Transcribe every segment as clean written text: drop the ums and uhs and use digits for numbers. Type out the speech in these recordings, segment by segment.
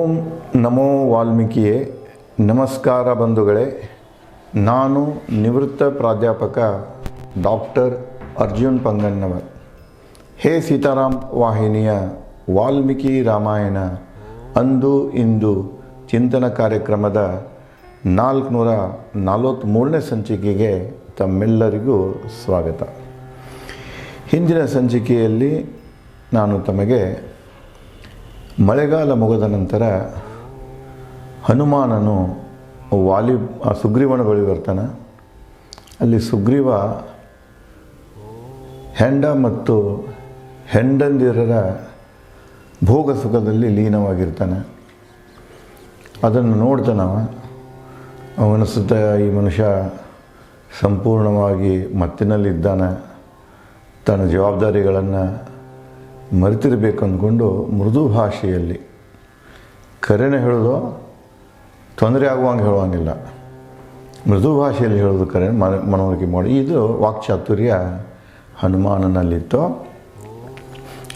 ಓಂ ನಮೋ ವಾಲ್ಮೀಕಿಯೇ. ನಮಸ್ಕಾರ ಬಂಧುಗಳೇ. ನಾನು ನಿವೃತ್ತ ಪ್ರಾಧ್ಯಾಪಕ ಡಾಕ್ಟರ್ ಅರ್ಜುನ್ ಪಂಗನ್ನವರ್. ಹೇ ಸೀತಾರಾಮ್ ವಾಹಿನಿಯ ವಾಲ್ಮೀಕಿ ರಾಮಾಯಣ ಅಂದು ಇಂದು ಚಿಂತನ ಕಾರ್ಯಕ್ರಮದ 443ನೇ ಸಂಚಿಕೆಗೆ ತಮ್ಮೆಲ್ಲರಿಗೂ ಸ್ವಾಗತ. ಹಿಂದಿನ ಸಂಚಿಕೆಯಲ್ಲಿ ನಾನು ತಮಗೆ ಮಳೆಗಾಲ ಮುಗಿದ ನಂತರ ಹನುಮಾನನು ಸುಗ್ರೀವನ ಬಳಿ ಬರ್ತಾನೆ. ಅಲ್ಲಿ ಸುಗ್ರೀವ ಹೆಂಡ ಮತ್ತು ಹೆಂಡಂದಿರರ ಭೋಗ ಸುಖದಲ್ಲಿ ಲೀನವಾಗಿರ್ತಾನೆ. ಅದನ್ನು ನೋಡ್ತಾನವ. ಅವನಿಸುತ್ತ ಈ ಮನುಷ್ಯ ಸಂಪೂರ್ಣವಾಗಿ ಮತ್ತಿನಲ್ಲಿದ್ದಾನೆ, ತನ್ನ ಜವಾಬ್ದಾರಿಗಳನ್ನು ಮರೆತಿರಬೇಕು ಅಂದ್ಕೊಂಡು ಮೃದು ಭಾಷೆಯಲ್ಲಿ ಕರೆನೇ ಹೇಳೋದು, ತೊಂದರೆ ಆಗುವಂಗೆ ಹೇಳುವಂಗಿಲ್ಲ, ಮೃದು ಭಾಷೆಯಲ್ಲಿ ಹೇಳೋದು, ಕರೆ ಮನವರಿಕೆ ಮಾಡಿ. ಇದು ವಾಕ್ಚಾತುರ್ಯ ಹನುಮಾನನಲ್ಲಿತ್ತು.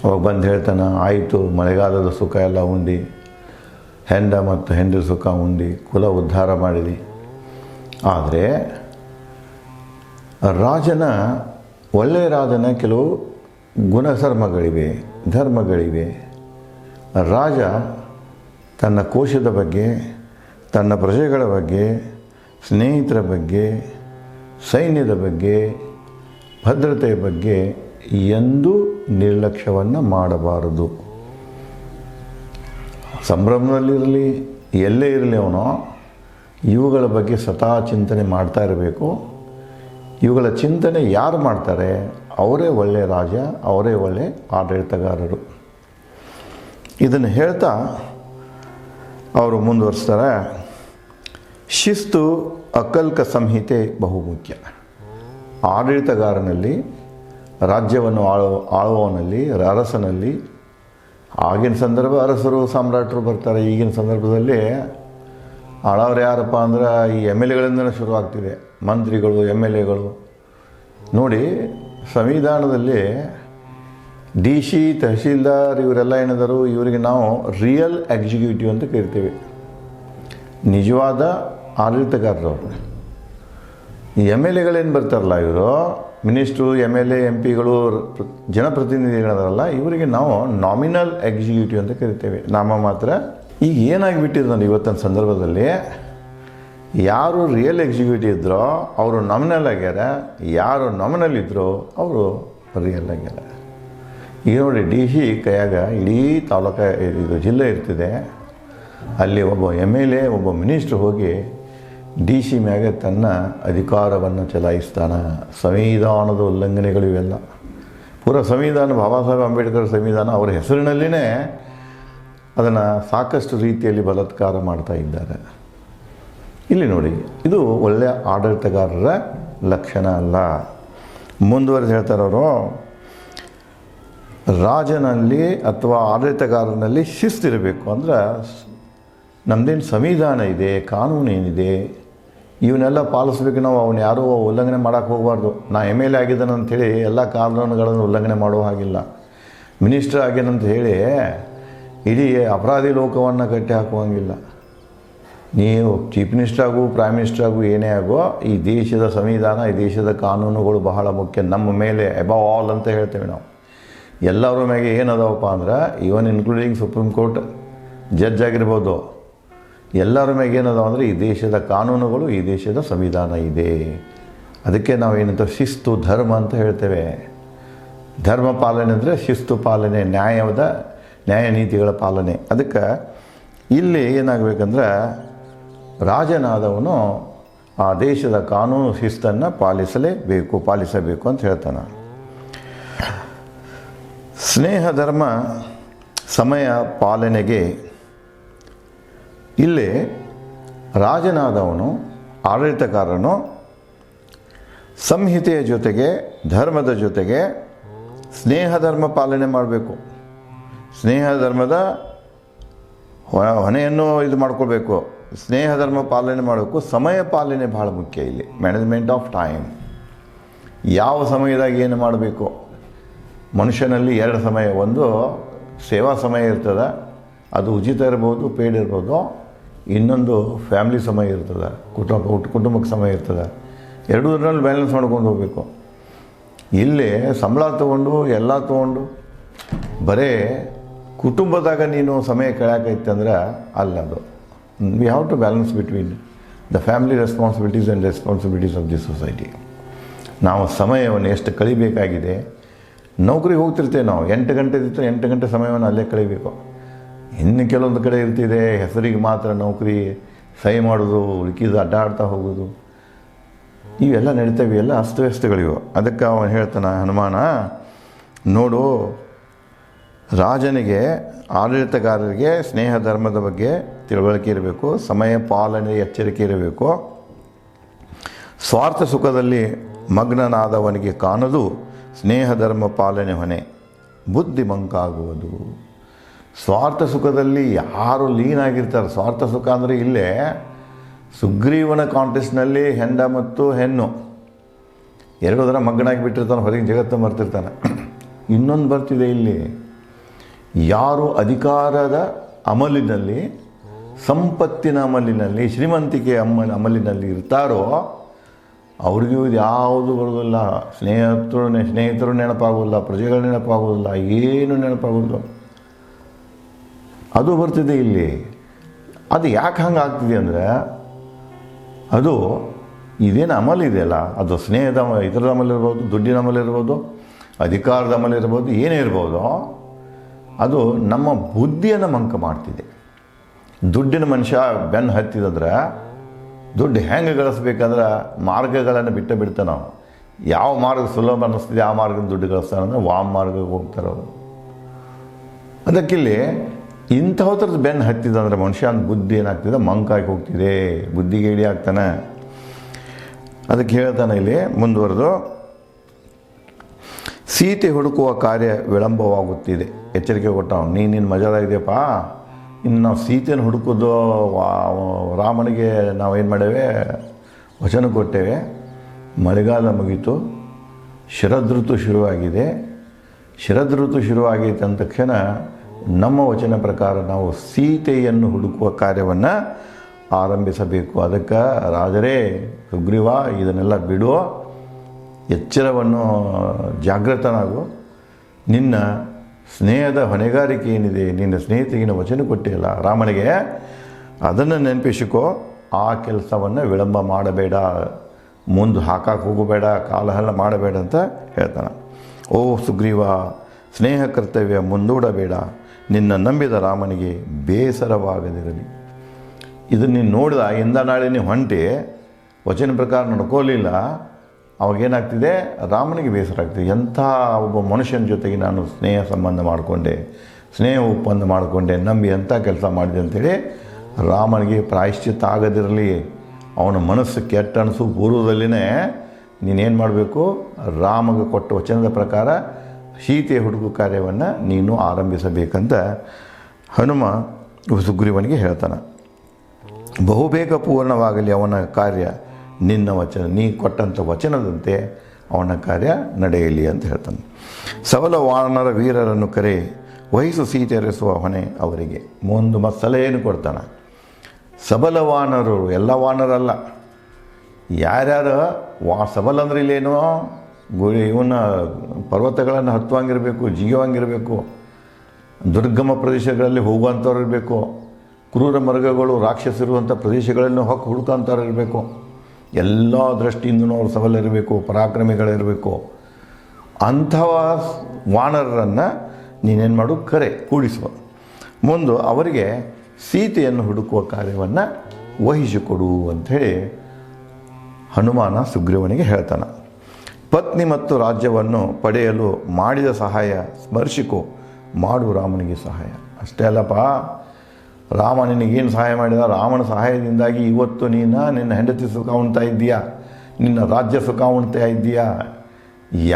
ಅವಾಗ ಬಂದು ಹೇಳ್ತಾನೆ, ಆಯಿತು, ಮಳೆಗಾಲದ ಸುಖ ಎಲ್ಲ ಉಂಡು, ಹೆಂಡ ಮತ್ತು ಹೆಂಡರ ಸುಖ ಉಂಡು, ಕುಲ ಉದ್ಧಾರ ಮಾಡಿದಿ. ಆದರೆ ಒಳ್ಳೆಯ ರಾಜನ ಕೆಲವು ಧರ್ಮಗಳಿವೆ. ರಾಜ ತನ್ನ ಕೋಶದ ಬಗ್ಗೆ, ತನ್ನ ಪ್ರಜೆಗಳ ಬಗ್ಗೆ, ಸ್ನೇಹಿತರ ಬಗ್ಗೆ, ಸೈನ್ಯದ ಬಗ್ಗೆ, ಭದ್ರತೆಯ ಬಗ್ಗೆ ಎಂದೂ ನಿರ್ಲಕ್ಷ್ಯವನ್ನು ಮಾಡಬಾರದು. ಸಂಭ್ರಮದಲ್ಲಿರಲಿ, ಎಲ್ಲೇ ಇರಲಿ, ಅವನು ಇವುಗಳ ಬಗ್ಗೆ ಸದಾ ಚಿಂತನೆ ಮಾಡ್ತಾ ಇರಬೇಕು. ಇವುಗಳ ಚಿಂತನೆ ಯಾರು ಮಾಡ್ತಾರೆ, ಅವರೇ ಒಳ್ಳೆಯ ರಾಜ, ಅವರೇ ಒಳ್ಳೆಯ ಆಡಳಿತಗಾರರು. ಇದನ್ನು ಹೇಳ್ತಾ ಅವರು ಮುಂದುವರಿಸ್ತಾರೆ. ಶಿಸ್ತು ಅಕಲ್ಕ ಸಂಹಿತೆ ಬಹುಮುಖ್ಯ. ಆಡಳಿತಗಾರನಲ್ಲಿ, ರಾಜ್ಯವನ್ನು ಆಳುವವನಲ್ಲಿ, ಅರಸನಲ್ಲಿ, ಆಗಿನ ಸಂದರ್ಭ ಅರಸರು ಸಾಮ್ರಾಟರು ಬರ್ತಾರೆ. ಈಗಿನ ಸಂದರ್ಭದಲ್ಲಿ ಆಳವ್ರು ಯಾರಪ್ಪ ಅಂದ್ರೆ ಈ MLAಗಳಿಂದಲೇ ಶುರುವಾಗ್ತಿದೆ. ಮಂತ್ರಿಗಳು, MLAಗಳು ನೋಡಿ. ಸಂವಿಧಾನದಲ್ಲಿ DC, ತಹಶೀಲ್ದಾರ್ ಇವರೆಲ್ಲ ಏನಿದಾರು, ಇವರಿಗೆ ನಾವು ರಿಯಲ್ ಎಕ್ಸಿಕ್ಯೂಟಿವ್ ಅಂತ ಕರಿತೀವಿ, ನಿಜವಾದ ಆಡಳಿತಗಾರರವರು. ಈ MLAಗಳೇನು ಬರ್ತಾರಲ್ಲ, ಇವರು ಮಿನಿಸ್ಟ್ರು, MLA, MP ಗಳು, ಜನಪ್ರತಿನಿಧಿಗಳಲ್ಲ, ಇವರಿಗೆ ನಾವು ನಾಮಿನಲ್ ಎಕ್ಸಿಕ್ಯೂಟಿವ್ ಅಂತ ಕರಿತೇವೆ, ನಾಮ ಮಾತ್ರ. ಈಗ ಏನಾಗಿಬಿಟ್ಟಿದೆ ನೋಡಿ, ಇವತ್ತಿನ ಸಂದರ್ಭದಲ್ಲಿ ಯಾರು ರಿಯಲ್ ಎಕ್ಸಿಕ್ಯೂಟಿವ್ ಇದ್ದರೋ ಅವರು ನಾಮಿನಲ್ ಆಗ್ಯಾರ, ಯಾರು ನಾಮಿನಲ್ ಇದ್ದರೋ ಅವರು ರಿಯಲ್ ಆಗ್ಯಾರ. ಈಗ ನೋಡಿ, DC ಕೈಯಾಗ ಇಡೀ ಇದು ಜಿಲ್ಲೆ ಇರ್ತಿದೆ. ಅಲ್ಲಿ ಒಬ್ಬ MLA, ಒಬ್ಬ ಮಿನಿಸ್ಟ್ರು ಹೋಗಿ DC ಮ್ಯಾಗೆ ತನ್ನ ಅಧಿಕಾರವನ್ನು ಚಲಾಯಿಸ್ತಾನೆ. ಸಂವಿಧಾನದ ಉಲ್ಲಂಘನೆಗಳು ಇವೆಲ್ಲ. ಪೂರ ಸಂವಿಧಾನ, ಬಾಬಾ ಸಾಹೇಬ್ ಅಂಬೇಡ್ಕರ್ ಸಂವಿಧಾನ ಅವರ ಹೆಸರಿನಲ್ಲಿಯೇ ಅದನ್ನು ಸಾಕಷ್ಟು ರೀತಿಯಲ್ಲಿ ಬಲಾತ್ಕಾರ ಮಾಡ್ತಾ ಇದ್ದಾರೆ. ಇಲ್ಲಿ ನೋಡಿ, ಇದು ಒಳ್ಳೆಯ ಆಡಳಿತಗಾರರ ಲಕ್ಷಣ ಅಲ್ಲ. ಮುಂದುವರೆದು ಹೇಳ್ತಾರೆ ಅವರು, ರಾಜನಲ್ಲಿ ಅಥವಾ ಆಡಳಿತಗಾರನಲ್ಲಿ ಶಿಸ್ತಿರಬೇಕು. ಅಂದ್ರೆ ನಮ್ಮದೇನು ಸಂವಿಧಾನ ಇದೆ, ಕಾನೂನು ಏನಿದೆ, ಇವನ್ನೆಲ್ಲ ಪಾಲಿಸ್ಬೇಕು ನಾವು. ಅವನು ಯಾರೂ ಉಲ್ಲಂಘನೆ ಮಾಡೋಕ್ಕೆ ಹೋಗಬಾರ್ದು. ನಾ MLA ಆಗಿದ್ದಾನೆ ಅಂಥೇಳಿ ಎಲ್ಲ ಕಾನೂನುಗಳನ್ನು ಉಲ್ಲಂಘನೆ ಮಾಡೋ ಹಾಗಿಲ್ಲ. ಮಿನಿಸ್ಟರ್ ಆಗ್ಯಾನಂತ ಹೇಳಿ ಇಡೀ ಅಪರಾಧಿ ಲೋಕವನ್ನು ಕಟ್ಟಿ ಹಾಕುವಂಗಿಲ್ಲ. ನೀವು ಚೀಫ್ ಮಿನಿಸ್ಟರ್ ಆಗು, ಪ್ರೈಮ್ ಮಿನಿಸ್ಟರ್ ಆಗು, ಏನೇ ಆಗೋ, ಈ ದೇಶದ ಸಂವಿಧಾನ, ಈ ದೇಶದ ಕಾನೂನುಗಳು ಬಹಳ ಮುಖ್ಯ. ನಮ್ಮ ಮೇಲೆ ಅಬವ್ ಆಲ್ ಅಂತ ಹೇಳ್ತೇವೆ ನಾವು. ಎಲ್ಲರ ಮ್ಯಾಗೆ ಏನದವಪ್ಪ ಅಂದ್ರೆ, even including supreme court judge ಆಗಿರ್ಬೋದು, ಎಲ್ಲರ ಮ್ಯಾಗೆ ಏನದಾವ ಅಂದರೆ ಈ ದೇಶದ ಕಾನೂನುಗಳು, ಈ ದೇಶದ ಸಂವಿಧಾನ ಇದೆ. ಅದಕ್ಕೆ ನಾವು ಏನಂತ ಶಿಸ್ತು ಧರ್ಮ ಅಂತ ಹೇಳ್ತೇವೆ. ಧರ್ಮ ಪಾಲನೆ ಅಂದರೆ ಶಿಸ್ತು ಪಾಲನೆ, ನ್ಯಾಯ ನೀತಿಗಳ ಪಾಲನೆ. ಅದಕ್ಕೆ ಇಲ್ಲಿ ಏನಾಗಬೇಕಂದ್ರೆ, ರಾಜನಾದವನು ಆ ದೇಶದ ಕಾನೂನು ಶಿಸ್ತನ್ನು ಪಾಲಿಸಬೇಕು ಅಂತ ಹೇಳ್ತಾನೆ. ಸ್ನೇಹ ಧರ್ಮ ಸಮಯ ಪಾಲನೆಗೆ ಇಲ್ಲಿ ರಾಜನಾದವನು, ಆಡಳಿತಗಾರನು ಸಂಹಿತೆಯ ಜೊತೆಗೆ, ಧರ್ಮದ ಜೊತೆಗೆ ಸ್ನೇಹ ಧರ್ಮ ಪಾಲನೆ ಮಾಡಬೇಕು. ಸ್ನೇಹ ಧರ್ಮದ ಹೊಣೆಯನ್ನು ಇದು ಮಾಡ್ಕೊಳ್ಬೇಕು. ಸ್ನೇಹ ಧರ್ಮ ಪಾಲನೆ ಮಾಡಬೇಕು. ಸಮಯ ಪಾಲನೆ ಭಾಳ ಮುಖ್ಯ ಇಲ್ಲಿ. Management of time. ಯಾವ ಸಮಯದಾಗ ಏನು ಮಾಡಬೇಕು. ಮನುಷ್ಯನಲ್ಲಿ ಎರಡು ಸಮಯ, ಒಂದು ಸೇವಾ ಸಮಯ ಇರ್ತದೆ, ಅದು ಉಚಿತ ಇರ್ಬೋದು, ಪೇಯ್ಡ್ ಇರ್ಬೋದು. ಇನ್ನೊಂದು ಫ್ಯಾಮ್ಲಿ ಸಮಯ ಇರ್ತದೆ, ಕುಟುಂಬಕ್ಕೆ ಸಮಯ ಇರ್ತದೆ. ಎರಡೂದ್ರಲ್ಲಿ ಬ್ಯಾಲೆನ್ಸ್ ಮಾಡ್ಕೊಂಡು ಹೋಗಬೇಕು. ಇಲ್ಲಿ ಸಂಬಳ ತೊಗೊಂಡು ಎಲ್ಲ ತೊಗೊಂಡು ಬರೀ ಕುಟುಂಬದಾಗ ನೀನು ಸಮಯ ಕಳೆಯಕೈತೆ ಅಂದ್ರೆ ಅಲ್ಲದು. We have to balance between the family responsibilities and responsibilities of the society. ನಾವು ಸಮಯವನ್ನು ಎಷ್ಟು ಕಳಿಬೇಕಾಗಿದೆ. ನೌಕರಿಗೆ ಹೋಗ್ತಿರ್ತೇವೆ ನಾವು, 8 ಗಂಟೆ ಇತ್ತು, 8 ಗಂಟೆ ಸಮಯವನ್ನು ಅಲ್ಲೇ ಕಳಿಬೇಕು. ಇನ್ನು ಕೆಲವೊಂದು ಕಡೆ ಇರ್ತಿದೆ ಹೆಸರಿಗೆ ಮಾತ್ರ ನೌಕರಿ, ಸಹಿ ಮಾಡೋದು, ಉಳ್ಕಿದ್ದು ಅಡ್ಡಾಡ್ತಾ ಹೋಗೋದು, ಇವೆಲ್ಲ ನಡೀತವೆ, ಎಲ್ಲ ಅಸ್ತವ್ಯಸ್ತಗಳಿವೆ. ಅದಕ್ಕೆ ಅವನು ಹೇಳ್ತಾನೆ ಹನುಮಾನ, ನೋಡು, ರಾಜನಿಗೆ, ಆಡಳಿತಗಾರರಿಗೆ ಸ್ನೇಹ ಧರ್ಮದ ಬಗ್ಗೆ ತಿಳುವಳಿಕೆ ಇರಬೇಕು, ಸಮಯ ಪಾಲನೆ ಎಚ್ಚರಿಕೆ ಇರಬೇಕು. ಸ್ವಾರ್ಥ ಸುಖದಲ್ಲಿ ಮಗ್ನನಾದವನಿಗೆ ಕಾಣದು ಸ್ನೇಹ ಧರ್ಮ ಪಾಲನೆ ಹೊಣೆ, ಬುದ್ಧಿ ಮಂಕಾಗುವುದು. ಸ್ವಾರ್ಥ ಸುಖದಲ್ಲಿ ಯಾರು ಲೀನಾಗಿರ್ತಾರೆ. ಸ್ವಾರ್ಥ ಸುಖ ಅಂದರೆ ಇಲ್ಲೇ ಸುಗ್ರೀವನ ಕಾಂಟೆಸ್ಟ್ನಲ್ಲಿ ಹೆಂಡ ಮತ್ತು ಹೆಣ್ಣು ಎರಡು ಥರ ಮಗ್ನಾಗಿ ಬಿಟ್ಟಿರ್ತಾನೆ, ಹೊರಗಿನ ಜಗತ್ತು ಮರ್ತಿರ್ತಾನೆ. ಇನ್ನೊಂದು ಬರ್ತಿದೆ ಇಲ್ಲಿ, ಯಾರು ಅಧಿಕಾರದ ಅಮಲಿನಲ್ಲಿ, ಸಂಪತ್ತಿನ ಅಮಲಿನಲ್ಲಿ, ಶ್ರೀಮಂತಿಕೆ ಅಮಲಿನಲ್ಲಿ ಇರ್ತಾರೋ ಅವ್ರಿಗೂ ಇದು ಯಾವುದು ಬರೋದಿಲ್ಲ. ಸ್ನೇಹಿತರು ನೆನಪಾಗೋದಿಲ್ಲ, ಪ್ರಜೆಗಳು ನೆನಪಾಗೋದಿಲ್ಲ, ಏನು ನೆನಪಾಗೋದಿಲ್ಲ. ಅದು ಬರ್ತಿದೆ ಇಲ್ಲಿ. ಅದು ಯಾಕೆ ಹಂಗೆ ಆಗ್ತಿದೆ ಅಂದರೆ, ಅದು ಇದೇನು ಅಮಲ್ ಇದೆಯಲ್ಲ, ಅದು ಸ್ನೇಹದ ಇದರದ ಅಮಲ್ ಇರ್ಬೋದು, ದುಡ್ಡಿನ ಅಮಲ್ ಇರ್ಬೋದು, ಅಧಿಕಾರದ ಅಮಲ್ ಇರ್ಬೋದು, ಏನೇ ಇರ್ಬೋದು, ಅದು ನಮ್ಮ ಬುದ್ಧಿಯನ್ನು ಮಂಕ ಮಾಡ್ತಿದೆ. ದುಡ್ಡಿನ ಮನುಷ್ಯ ಬೆನ್ನು ಹತ್ತಿದಂದ್ರೆ ದುಡ್ಡು ಹೆಂಗೆ ಗಳಿಸ್ಬೇಕಂದ್ರೆ ಮಾರ್ಗಗಳನ್ನು ಬಿಡ್ತಾನೆ ನಾವು. ಯಾವ ಮಾರ್ಗ ಸುಲಭ ಅನ್ನಿಸ್ತಿದೆ ಆ ಮಾರ್ಗದ ದುಡ್ಡು ಗಳಿಸ್ತಾನೆ ಅಂದರೆ ವಾಮ ಮಾರ್ಗಕ್ಕೆ ಹೋಗ್ತಾರೆ ಅವರು. ಅದಕ್ಕಿಲ್ಲಿ ಇಂಥವ ಥರದ ಬೆನ್ನು ಹತ್ತಿದಂದ್ರೆ ಮನುಷ್ಯನ ಬುದ್ಧಿ ಏನಾಗ್ತಿದೆ, ಮಂಕಾಗಿ ಹೋಗ್ತಿದೆ, ಬುದ್ಧಿಗೆ ಇಡಿ ಆಗ್ತಾನೆ. ಅದಕ್ಕೆ ಹೇಳ್ತಾನೆ ಇಲ್ಲಿ ಮುಂದುವರೆದು, ಸೀತೆ ಹುಡುಕುವ ಕಾರ್ಯ ವಿಳಂಬವಾಗುತ್ತಿದೆ. ಎಚ್ಚರಿಕೆ ಕೊಟ್ಟ, ನೀನು ಮಜಾದಾಗಿದೆಯಪ್ಪ, ಇನ್ನು ನಾವು ಸೀತೆಯನ್ನು ಹುಡುಕೋದು, ರಾಮನಿಗೆ ನಾವೇನು ಮಾಡೇವೆ, ವಚನ ಕೊಟ್ಟೇವೆ. ಮಳೆಗಾಲ ಮುಗೀತು, ಶರದೃತು ಶುರುವಾಗಿದೆ. ಶರದೃತು ಶುರುವಾಗೈತೆ ಅಂದ ತಕ್ಷಣ ನಮ್ಮ ವಚನ ಪ್ರಕಾರ ನಾವು ಸೀತೆಯನ್ನು ಹುಡುಕುವ ಕಾರ್ಯವನ್ನು ಆರಂಭಿಸಬೇಕು. ಅದಕ್ಕೆ ರಾಜರೇ, ಸುಗ್ರೀವ, ಇದನ್ನೆಲ್ಲ ಬಿಡುವ, ಎಚ್ಚರವನ್ನು ಜಾಗೃತನಾಗು. ನಿನ್ನ ಸ್ನೇಹದ ಹೊಣೆಗಾರಿಕೆ ಏನಿದೆ, ನಿನ್ನ ಸ್ನೇಹಿತಗಿನ ವಚನ ಕೊಟ್ಟಿಲ್ಲ ರಾಮನಿಗೆ, ಅದನ್ನು ನೆನಪಿಸಿಕೋ. ಆ ಕೆಲಸವನ್ನು ವಿಳಂಬ ಮಾಡಬೇಡ, ಮುಂದೆ ಹಾಕಕ್ಕೆ ಹೋಗಬೇಡ, ಕಾಲಹರಣ ಮಾಡಬೇಡ ಅಂತ ಹೇಳ್ತಾನೆ. ಓ ಸುಗ್ರೀವ, ಸ್ನೇಹ ಕರ್ತವ್ಯ ಮುಂದೂಡಬೇಡ, ನಿನ್ನ ನಂಬಿದ ರಾಮನಿಗೆ ಬೇಸರವಾಗದಿರಲಿ. ಇದನ್ನು ನೀನು ನೋಡಿದ ಇಂದ ನಾಳೆ ನೀವು ಹೊಂಟಿ ವಚನ ಪ್ರಕಾರ ನಡ್ಕೋಲಿಲ್ಲ, ಅವಾಗೇನಾಗ್ತಿದೆ, ರಾಮನಿಗೆ ಬೇಸರ ಆಗ್ತಿದೆ. ಎಂಥ ಒಬ್ಬ ಮನುಷ್ಯನ ಜೊತೆಗೆ ನಾನು ಸ್ನೇಹ ಸಂಬಂಧ ಮಾಡಿಕೊಂಡೆ, ಸ್ನೇಹ ಒಪ್ಪಂದ ಮಾಡಿಕೊಂಡೆ, ನಂಬಿ ಎಂಥ ಕೆಲಸ ಮಾಡಿದೆ ಅಂಥೇಳಿ ರಾಮನಿಗೆ ಪ್ರಾಯಶ್ಚಿತ್ತ ಆಗದಿರಲಿ, ಅವನ ಮನಸ್ಸು ಕೆಟ್ಟ ಅನಿಸು ಪೂರ್ವದಲ್ಲಿನೇ ನೀನೇನು ಮಾಡಬೇಕು, ರಾಮಗೆ ಕೊಟ್ಟ ವಚನದ ಪ್ರಕಾರ ಸೀತೆಯ ಹುಡುಕು ಕಾರ್ಯವನ್ನು ನೀನು ಆರಂಭಿಸಬೇಕಂತ ಹನುಮ ಸುಗ್ರೀವನಿಗೆ ಹೇಳ್ತಾನೆ. ಬಹುಬೇಗ ಪೂರ್ಣವಾಗಲಿ ಅವನ ಕಾರ್ಯ, ನಿನ್ನ ವಚನ, ನೀ ಕೊಟ್ಟಂಥ ವಚನದಂತೆ ಅವನ ಕಾರ್ಯ ನಡೆಯಲಿ ಅಂತ ಹೇಳ್ತಾನೆ. ಸಬಲ ವಾನರ ವೀರರನ್ನು ಕರೆ, ವಹಿಸು ಸೀತೆ ಹರಿಸುವ ಹೊಣೆ ಅವರಿಗೆ. ಒಂದು ಸಲಹೆಯನ್ನು ಕೊಡ್ತಾನೆ. ಸಬಲ ವಾನರರು, ಎಲ್ಲ ವಾನರಲ್ಲ, ಯಾರ್ಯಾರು ಸಬಲ ಅಂದ್ರೆ ಇಲ್ಲೇನೋ ಇವನ್ನ ಪರ್ವತಗಳನ್ನು ಹತ್ತುವಂಗಿರಬೇಕು, ಜಿಗಿಯುವಂಗಿರಬೇಕು, ದುರ್ಗಮ ಪ್ರದೇಶಗಳಲ್ಲಿ ಹೋಗುವಂಥವ್ರು ಇರಬೇಕು, ಕ್ರೂರ ಮೃಗಗಳು ರಾಕ್ಷಸರಿರುವಂಥ ಪ್ರದೇಶಗಳನ್ನು ಹೊಕ್ಕು ಹುಡುಕಂಥವ್ರು ಇರಬೇಕು, ಎಲ್ಲ ದೃಷ್ಟಿಯಿಂದನೂ ಅವ್ರು ಸಬಲ ಇರಬೇಕು, ಪರಾಕ್ರಮಿಗಳಿರಬೇಕು. ಅಂಥವ ವಾನರರನ್ನು ನೀನೇನು ಮಾಡು, ಕರೆ ಕೂಡಿಸುವ. ಮುಂದೆ ಅವರಿಗೆ ಸೀತೆಯನ್ನು ಹುಡುಕುವ ಕಾರ್ಯವನ್ನು ವಹಿಸಿಕೊಡು ಅಂಥೇಳಿ ಹನುಮಾನ ಸುಗ್ರೀವನಿಗೆ ಹೇಳ್ತಾನೆ. ಪತ್ನಿ ಮತ್ತು ರಾಜ್ಯವನ್ನು ಪಡೆಯಲು ಮಾಡಿದ ಸಹಾಯ ಸ್ಮರಿಸಿಕೋ, ಮಾಡು ರಾಮನಿಗೆ ಸಹಾಯ. ಅಷ್ಟೇ ಅಲ್ಲಪ್ಪ, ರಾಮ ನಿನಗೇನು ಸಹಾಯ ಮಾಡಿದ, ರಾಮನ ಸಹಾಯದಿಂದಾಗಿ ಇವತ್ತು ನಿನ್ನ ಹೆಂಡತಿ ಸುಖ ಉಣ್ತಾ ಇದ್ದೀಯಾ, ನಿನ್ನ ರಾಜ್ಯ ಸುಖ ಉಣ್ತಾ ಇದ್ದೀಯಾ.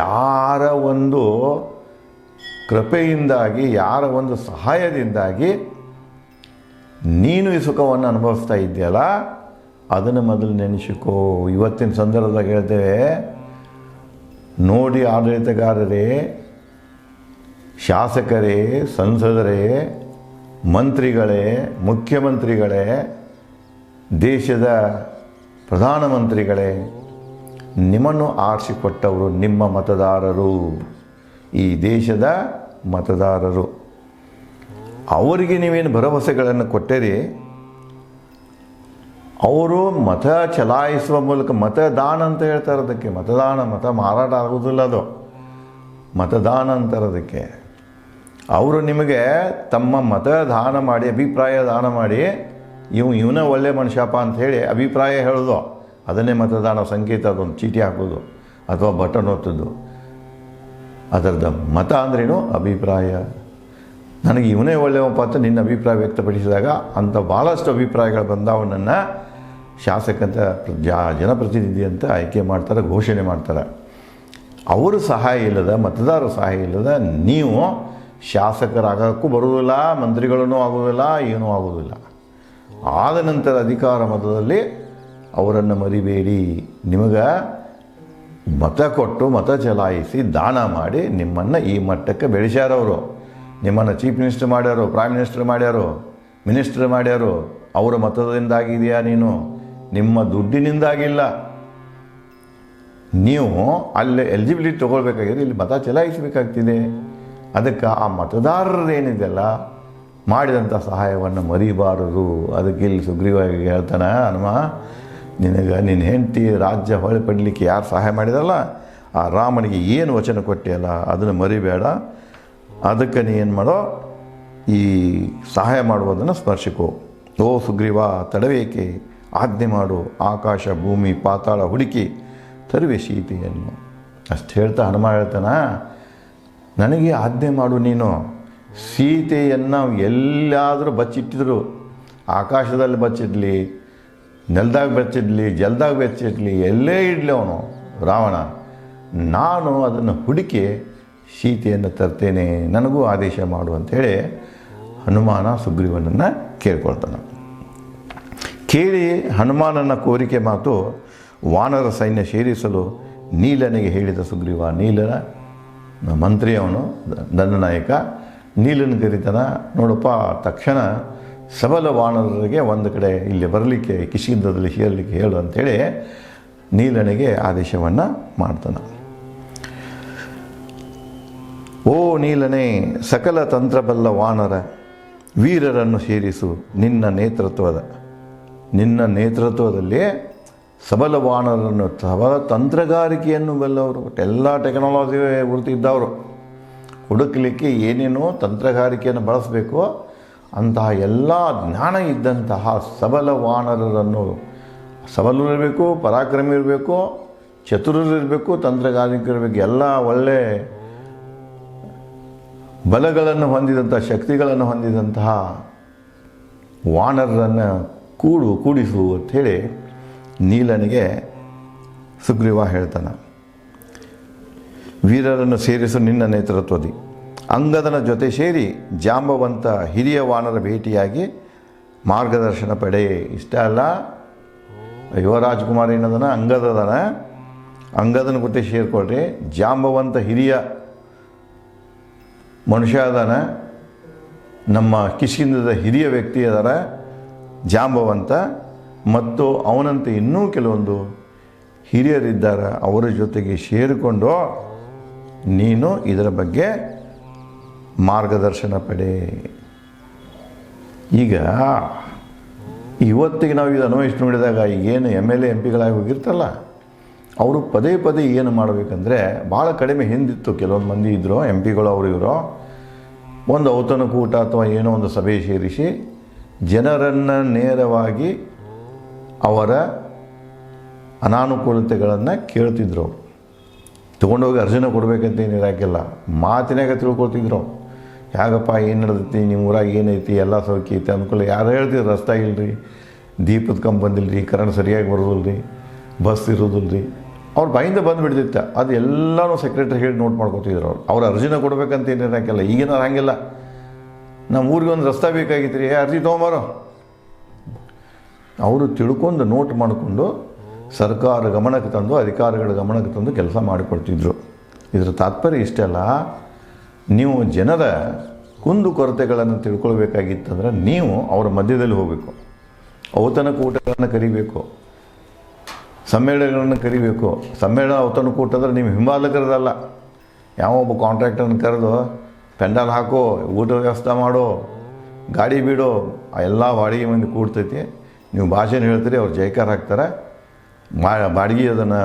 ಯಾರ ಒಂದು ಕೃಪೆಯಿಂದಾಗಿ, ಯಾರ ಒಂದು ಸಹಾಯದಿಂದಾಗಿ ನೀನು ಈ ಸುಖವನ್ನು ಅನುಭವಿಸ್ತಾ ಇದೆಯಲ್ಲ, ಅದನ್ನು ಮೊದಲು ನೆನೆಸಿಕೋ. ಇವತ್ತಿನ ಸಂದರ್ಭದಾಗ ಹೇಳ್ತೇವೆ ನೋಡಿ, ಆಡಳಿತಗಾರರೇ, ಶಾಸಕರೇ, ಸಂಸದರೇ, ಮಂತ್ರಿಗಳೇ, ಮುಖ್ಯಮಂತ್ರಿಗಳೇ, ದೇಶದ ಪ್ರಧಾನಮಂತ್ರಿಗಳೇ, ನಿಮ್ಮನ್ನು ಆರಿಸಿಕೊಟ್ಟವರು ನಿಮ್ಮ ಮತದಾರರು, ಈ ದೇಶದ ಮತದಾರರು. ಅವರಿಗೆ ನೀವೇನು ಭರವಸೆಗಳನ್ನು ಕೊಟ್ಟಿರಿ, ಅವರು ಮತ ಚಲಾಯಿಸುವ ಮೂಲಕ, ಮತದಾನ ಅಂತ ಹೇಳ್ತಾರೆ ಅದಕ್ಕೆ, ಮತ ಮಾರಾಟ ಆಗುವುದಿಲ್ಲ, ಅದು ಮತದಾನ ಅಂತಾರೆ ಅದಕ್ಕೆ. ಅವರು ನಿಮಗೆ ತಮ್ಮ ಮತದಾನ ಮಾಡಿ, ಅಭಿಪ್ರಾಯ ದಾನ ಮಾಡಿ, ಇವನೇ ಒಳ್ಳೆ ಮನುಷ್ಯಪ್ಪ ಅಂಥೇಳಿ ಅಭಿಪ್ರಾಯ ಹೇಳೋದು, ಅದನ್ನೇ ಮತದಾನ ಸಂಕೇತ. ಅದೊಂದು ಚೀಟಿ ಹಾಕೋದು ಅಥವಾ ಬಟನ್ ಒತ್ತೋದು, ಅದರದ್ದು ಮತ ಅಂದ್ರೇನು? ಅಭಿಪ್ರಾಯ. ನನಗೆ ಇವನೇ ಒಳ್ಳೆಯಪ್ಪ ಅಂತ ನಿನ್ನ ಅಭಿಪ್ರಾಯ ವ್ಯಕ್ತಪಡಿಸಿದಾಗ ಅಂಥ ಭಾಳಷ್ಟು ಅಭಿಪ್ರಾಯಗಳು ಬಂದವನನ್ನು ಶಾಸಕಂತ ಜನಪ್ರತಿನಿಧಿ ಅಂತ ಆಯ್ಕೆ ಮಾಡ್ತಾರೆ, ಘೋಷಣೆ ಮಾಡ್ತಾರೆ. ಅವರು ಸಹಾಯ ಇಲ್ಲದ, ಮತದಾರರ ಸಹಾಯ ಇಲ್ಲದ ನೀವು ಶಾಸಕರಾಗೋಕ್ಕೂ ಬರುವುದಿಲ್ಲ, ಮಂತ್ರಿಗಳೂ ಆಗೋದಿಲ್ಲ, ಏನೂ ಆಗೋದಿಲ್ಲ. ಆದ ನಂತರ ಅಧಿಕಾರ ಮತದಲ್ಲಿ ಅವರನ್ನು ಮರಿಬೇಡಿ. ನಿಮಗೆ ಮತ ಕೊಟ್ಟು, ಮತ ಚಲಾಯಿಸಿ, ದಾನ ಮಾಡಿ ನಿಮ್ಮನ್ನು ಈ ಮಟ್ಟಕ್ಕೆ ಬೆಳೆಸ್ಯಾರವರು. ನಿಮ್ಮನ್ನು ಚೀಫ್ ಮಿನಿಸ್ಟರ್ ಮಾಡ್ಯಾರು, ಪ್ರೈಮ್ ಮಿನಿಸ್ಟರ್ ಮಾಡ್ಯಾರು, ಮಿನಿಸ್ಟರ್ ಮಾಡ್ಯಾರು. ಅವರ ಮತದಿಂದಾಗಿದೆಯಾ? ನೀನು ನಿಮ್ಮ ದುಡ್ಡಿನಿಂದಾಗಿಲ್ಲ. ನೀವು ಅಲ್ಲಿ ಎಲಿಜಿಬಿಲಿಟಿ ತೊಗೊಳ್ಬೇಕಾಗಿದೆ, ಇಲ್ಲಿ ಮತ ಚಲಾಯಿಸಬೇಕಾಗ್ತಿದೆ. ಅದಕ್ಕೆ ಆ ಮತದಾರರೇನಿದೆಯಲ್ಲ ಮಾಡಿದಂಥ ಸಹಾಯವನ್ನು ಮರಿಬಾರದು. ಅದಕ್ಕೆ ಇಲ್ಲಿ ಸುಗ್ರೀವಾಗಿ ಹೇಳ್ತಾನೆ ಹನುಮ, ನಿನಗೆ ನಿನ್ನ ಹೆಂಡತಿ ರಾಜ್ಯ ಹೊಳೆ ಪಡಲಿಕ್ಕೆ ಯಾರು ಸಹಾಯ ಮಾಡಿದಲ್ಲ, ಆ ರಾಮನಿಗೆ ಏನು ವಚನ ಕೊಟ್ಟಿಯಲ್ಲ ಅದನ್ನು ಮರಿಬೇಡ. ಅದಕ್ಕೆ ನೀ ಏನು ಮಾಡೋ, ಈ ಸಹಾಯ ಮಾಡುವುದನ್ನು ಸ್ಮರಿಸಿಕೋ. ಓ ಸುಗ್ರೀವ, ತಡವೇಕೆ, ಆಜ್ಞೆ ಮಾಡು, ಆಕಾಶ ಭೂಮಿ ಪಾತಾಳ ಹುಡುಕಿ ತರುವೆ ಸೀತೆಯನ್ನು. ಅಷ್ಟು ಹೇಳ್ತಾ ಹನುಮ ಹೇಳ್ತಾನ, ನನಗೆ ಆಜ್ಞೆ ಮಾಡು ನೀನು. ಸೀತೆಯನ್ನು ಎಲ್ಲಾದರೂ ಬಚ್ಚಿಟ್ಟಿದ್ರು, ಆಕಾಶದಲ್ಲಿ ಬಚ್ಚಿಡಲಿ, ನೆಲದಾಗ ಬಚ್ಚಿಡಲಿ, ಜಲದಾಗ ಬಚ್ಚಿಡಲಿ, ಎಲ್ಲೇ ಇಡಲಿ ಅವನು ರಾವಣ, ನಾನು ಅದನ್ನು ಹುಡುಕಿ ಸೀತೆಯನ್ನು ತರ್ತೇನೆ, ನನಗೂ ಆದೇಶ ಮಾಡು ಅಂಥೇಳಿ ಹನುಮಾನ ಸುಗ್ರೀವನನ್ನು ಕೇಳ್ಕೊಳ್ತಾನೆ. ಕೇಳಿ ಹನುಮಾನನ ಕೋರಿಕೆ ಮಾತು ವಾನರ ಸೈನ್ಯ ಸೇರಿಸಲು ನೀಲನಿಗೆ ಹೇಳಿದ ಸುಗ್ರೀವ. ನೀಲನ ಮಂತ್ರಿ, ಅವನು ದಂಡನಾಯಕ. ನೀಲನ ಕರೀತಾನ, ನೋಡಪ್ಪ, ತಕ್ಷಣ ಸಬಲ ವಾನರರಿಗೆ ಒಂದು ಕಡೆ ಇಲ್ಲಿ ಬರಲಿಕ್ಕೆ, ಕಿಷ್ಕಿಂಧದಲ್ಲಿ ಸೇರಲಿಕ್ಕೆ ಹೇಳು ಅಂಥೇಳಿ ನೀಲನಿಗೆ ಆದೇಶವನ್ನು ಮಾಡ್ತಾನೆ. ಓ ನೀಲನೇ, ಸಕಲ ತಂತ್ರಬಲ್ಲ ವಾನರ ವೀರರನ್ನು ಸೇರಿಸು. ನಿನ್ನ ನೇತೃತ್ವದಲ್ಲಿ ಸಬಲ ವಾನರನ್ನು, ಸಬಲ ತಂತ್ರಗಾರಿಕೆಯನ್ನು ಬಲ್ಲವರು, ಎಲ್ಲ ಟೆಕ್ನಾಲಜಿ ಗುರುತಿದ್ದವರು, ಹುಡುಕಲಿಕ್ಕೆ ಏನೇನೋ ತಂತ್ರಗಾರಿಕೆಯನ್ನು ಬಳಸಬೇಕು ಅಂತಹ ಎಲ್ಲ ಜ್ಞಾನ ಇದ್ದಂತಹ ಸಬಲ ವಾನರರನ್ನು, ಸಬಲರು ಇರಬೇಕು, ಪರಾಕ್ರಮಿ ಇರಬೇಕು, ಚತುರರು ಇರಬೇಕು, ತಂತ್ರಗಾರಿಕೆ ಇರಬೇಕು, ಎಲ್ಲ ಒಳ್ಳೆ ಬಲಗಳನ್ನು ಹೊಂದಿದಂಥ, ಶಕ್ತಿಗಳನ್ನು ಹೊಂದಿದಂತಹ ವಾನರರನ್ನು ಕೂಡಿಸು ಅಂಥೇಳಿ ನೀಲನಿಗೆ ಸುಗ್ರೀವ ಹೇಳ್ತಾನೆ. ವೀರರನ್ನು ಸೇರಿಸು ನಿನ್ನ ನೇತೃತ್ವದಿ. ಅಂಗದನ ಜೊತೆ ಸೇರಿ ಜಾಂಬವಂತ ಹಿರಿಯ ವಾನರ ಭೇಟಿಯಾಗಿ ಮಾರ್ಗದರ್ಶನ ಪಡೆ. ಇಷ್ಟ ಅಲ್ಲ, ಯುವ ರಾಜಕುಮಾರ ಏನದನ, ಅಂಗದನ, ಅಂಗದನ ಜೊತೆ ಸೇರಿಕೊಳ್ರಿ. ಜಾಂಬವಂತ ಹಿರಿಯ ಮನುಷ್ಯ ಅದಾನ, ನಮ್ಮ ಕಿಷ್ಕಿಂಧದ ಹಿರಿಯ ವ್ಯಕ್ತಿ ಅದಾರ ಜಾಂಬವಂತ, ಮತ್ತು ಅವನಂತೆ ಇನ್ನೂ ಕೆಲವೊಂದು ಹಿರಿಯರಿದ್ದಾರೆ, ಅವರ ಜೊತೆಗೆ ಸೇರಿಕೊಂಡು ನೀನು ಇದರ ಬಗ್ಗೆ ಮಾರ್ಗದರ್ಶನ ಪಡೆ. ಈಗ ಇವತ್ತಿಗೆ ನಾವು ಇದು ಅನ್ವಯಿಸಿ ನೋಡಿದಾಗ ಈಗೇನು MLA MP ಗಳಾಗಿ ಹೋಗಿರ್ತಲ್ಲ, ಅವರು ಪದೇ ಪದೇ ಏನು ಮಾಡಬೇಕಂದ್ರೆ, ಭಾಳ ಕಡಿಮೆ ಹಿಂದಿತ್ತು, ಕೆಲವೊಂದು ಮಂದಿ ಇದ್ದರು MP ಗಳು, ಅವರು ಇವರು ಒಂದು ಔತಣಕೂಟ ಅಥವಾ ಏನೋ ಒಂದು ಸಭೆ ಸೇರಿಸಿ ಜನರನ್ನು ನೇರವಾಗಿ ಅವರ ಅನಾನುಕೂಲತೆಗಳನ್ನು ಕೇಳ್ತಿದ್ರು. ತೊಗೊಂಡೋಗಿ ಅರ್ಜುನ ಕೊಡಬೇಕಂತ ಏನು ಇರೋಕ್ಕಿಲ್ಲ, ಮಾತಿನಾಗ ತಿಳ್ಕೊಳ್ತಿದ್ರು. ಹೇಗಪ್ಪ, ಏನು ನಡೆದೈತಿ, ನಿಮ್ಮ ಊರಾಗ ಏನೈತಿ, ಎಲ್ಲ ಸೌಖ್ಯ ಐತಿ ಅನ್ಕೊಳ್ಳಿ. ಯಾರು ಹೇಳ್ತಿದ್ರು, ರಸ್ತೆ ಇಲ್ಲರಿ, ದೀಪದ ಕಂಬ ಬಂದಿಲ್ಲರಿ, ಕರೆಂಟ್ ಸರಿಯಾಗಿ ಬರೋದಿಲ್ಲರಿ, ಬಸ್ ಇರೋದಿಲ್ಲರಿ, ಅವ್ರ ಬಾಯಿಂದ ಬಂದುಬಿಡ್ತಿತ್ತು. ಅದು ಎಲ್ಲನೂ ಸೆಕ್ರೆಟರಿ ಹೇಳಿ ನೋಟ್ ಮಾಡ್ಕೊತಿದ್ರು. ಅವ್ರು ಅರ್ಜಿನ ಕೊಡಬೇಕಂತ ಏನು ಇರೋಕ್ಕಿಲ್ಲ. ಈಗಿನ ಹಾಗಿಲ್ಲ, ನಮ್ಮ ಊರಿಗೆ ಒಂದು ರಸ್ತೆ ಬೇಕಾಗಿತ್ತು ರೀ, ಅರ್ಜಿ ತೊಗೊಂಬಾರೋ. ಅವರು ತಿಳ್ಕೊಂಡು ನೋಟ್ ಮಾಡಿಕೊಂಡು ಸರ್ಕಾರ ಗಮನಕ್ಕೆ ತಂದು, ಅಧಿಕಾರಿಗಳ ಗಮನಕ್ಕೆ ತಂದು ಕೆಲಸ ಮಾಡಿಕೊಡ್ತಿದ್ರು. ಇದರ ತಾತ್ಪರ್ಯ ಇಷ್ಟೆಲ್ಲ, ನೀವು ಜನರ ಕುಂದು ಕೊರತೆಗಳನ್ನು ತಿಳ್ಕೊಳ್ಬೇಕಾಗಿತ್ತಂದ್ರೆ ನೀವು ಅವರ ಮಧ್ಯದಲ್ಲಿ ಹೋಗಬೇಕು. ಔತಣಕೂಟಗಳನ್ನು ಕರಿಬೇಕು, ಸಮ್ಮೇಳನಗಳನ್ನು ಕರಿಬೇಕು. ಸಮ್ಮೇಳನ ಔತಣಕೂಟ ಅಂದರೆ ನೀವು ಹಿಂಬಾಲಕರದಲ್ಲ. ಯಾವ ಒಬ್ಬ ಕಾಂಟ್ರಾಕ್ಟರ್ನ ಕರೆದು ಪೆಂಡಾಲ್ ಹಾಕೋ, ಊಟ ವ್ಯವಸ್ಥೆ ಮಾಡೋ, ಗಾಡಿ ಬಿಡೋ, ಎಲ್ಲ ಬಾಡಿಗೆ ಮಂದಿ ಕೂಡ್ತೈತಿ. ನೀವು ಭಾಷಣ ಹೇಳ್ತೀರಿ, ಅವ್ರು ಜೈಕಾರ ಹಾಕ್ತಾರೆ, ಬಾಡಿಗೆ ಅದನ್ನು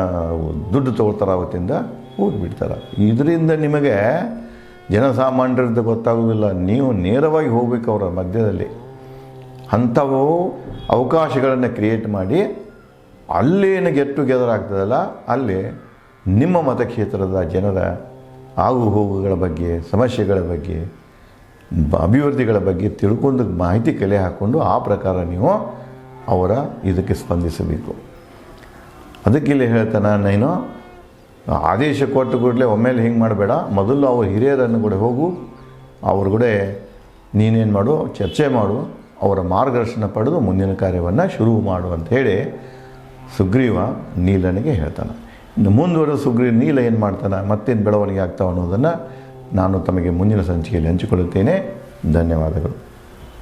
ದುಡ್ಡು ತೊಗೊಳ್ತಾರೆ, ಅವತ್ತಿಂದ ಹೋಗಿಬಿಡ್ತಾರೆ. ಇದರಿಂದ ನಿಮಗೆ ಜನಸಾಮಾನ್ಯರಿಂದ ಗೊತ್ತಾಗೋದಿಲ್ಲ. ನೀವು ನೇರವಾಗಿ ಹೋಗ್ಬೇಕು ಅವರ ಮಧ್ಯದಲ್ಲಿ. ಅಂಥವು ಅವಕಾಶಗಳನ್ನು ಕ್ರಿಯೇಟ್ ಮಾಡಿ ಅಲ್ಲೇನು ಗೆಟ್ ಟುಗೆದರ್ ಆಗ್ತದಲ್ಲ, ಅಲ್ಲಿ ನಿಮ್ಮ ಮತಕ್ಷೇತ್ರದ ಜನರ ಆಗು ಹೋಗುಗಳ ಬಗ್ಗೆ, ಸಮಸ್ಯೆಗಳ ಬಗ್ಗೆ, ಅಭಿವೃದ್ಧಿಗಳ ಬಗ್ಗೆ ತಿಳ್ಕೊಂಡು ಮಾಹಿತಿ ಕಲೆ ಹಾಕ್ಕೊಂಡು ಆ ಪ್ರಕಾರ ನೀವು ಅವರ ಇದಕ್ಕೆ ಸ್ಪಂದಿಸಬೇಕು. ಅದಕ್ಕೆ ಇಲ್ಲಿ ಹೇಳ್ತಾನೆ, ನೀನು ಆದೇಶ ಕೊಟ್ಟು ಕೂಡಲೇ ಒಮ್ಮೆಲೆ ಹಿಂಗೆ ಮಾಡಬೇಡ. ಮೊದಲು ಅವ್ರ ಹಿರಿಯರನ್ನು ಕೂಡ ಹೋಗು, ಅವ್ರ ಕೂಡ ನೀನೇನು ಮಾಡು, ಚರ್ಚೆ ಮಾಡು, ಅವರ ಮಾರ್ಗದರ್ಶನ ಪಡೆದು ಮುಂದಿನ ಕಾರ್ಯವನ್ನು ಶುರು ಮಾಡು ಅಂತ ಹೇಳಿ ಸುಗ್ರೀವ ನೀಲನಿಗೆ ಹೇಳ್ತಾನೆ. ಇನ್ನು ಮುಂದುವರೆದು ನೀಲ ಏನು ಮಾಡ್ತಾನೆ, ಮತ್ತೇನು ಬೆಳವಣಿಗೆ ಆಗ್ತಾವೆ ಅನ್ನೋದನ್ನು ನಾನು ತಮಗೆ ಮುಂದಿನ ಸಂಚಿಕೆಯಲ್ಲಿ ಹಂಚಿಕೊಳ್ಳುತ್ತೇನೆ. ಧನ್ಯವಾದಗಳು.